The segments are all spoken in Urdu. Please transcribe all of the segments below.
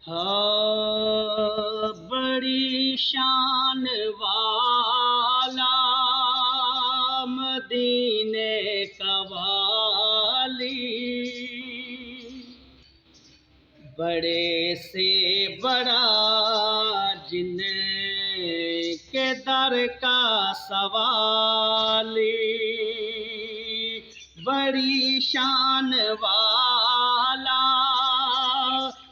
ہاں بڑی شان والا مدینے کا والی، بڑے سے بڑا جن کے در کا سوالی، بڑی شان والا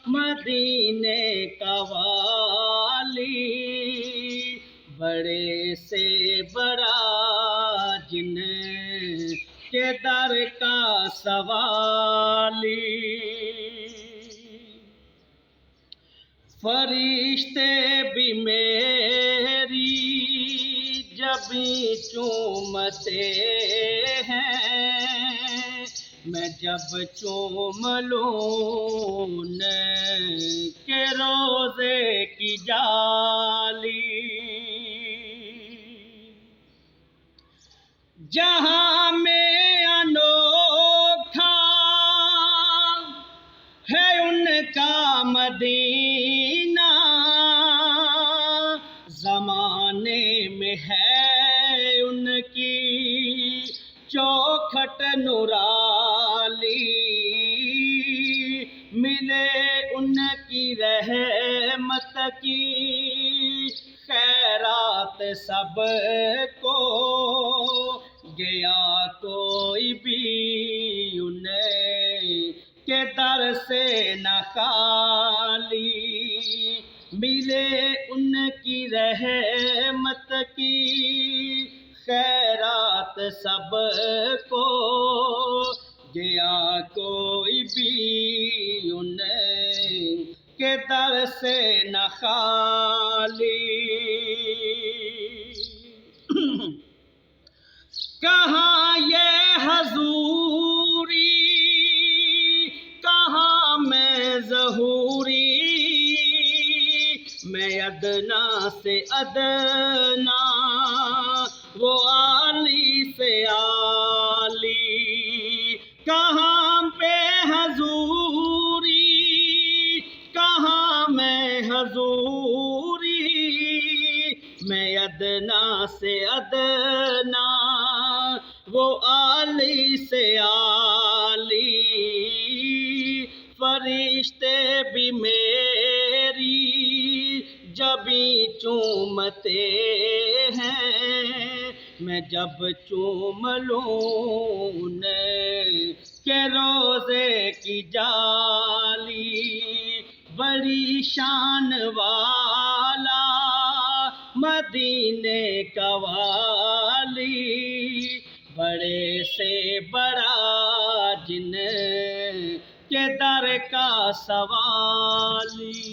مدینے کا والی، بڑے سے بڑا جن کے در کا سوالی، فرشتے بھی میری جب چومتے ہیں، میں جب چوم لوں ان کے روزے کی جالی، جہاں میں انوکھا ہے ان کا مدینہ، زمانے میں ہے ان کی چوکھٹ نرالی، ملے ان کی رحمت کی خیرات سب کو، گیا کوئی بھی ان کے در سے نہ خالی، ملے ان کی رحمت کی خیرات سب کو، گیا کوئی بھی ان کے در سے نہ خالی، کہاں یہ حضوری کہاں میں ظہوری، میں ادنا سے ادنا وہ عالی سے عالی، کہاں پہ حضوری کہاں میں حضوری، میں ادنا سے ادنا وہ عالی سے عالی، فرشتے بھی میری جب چومتے ہیں، میں جب چوم لوں ان کے روزے کی جالی، بڑی شان والا مدینے کا والی، بڑے سے بڑا جن کے در کا سوالی۔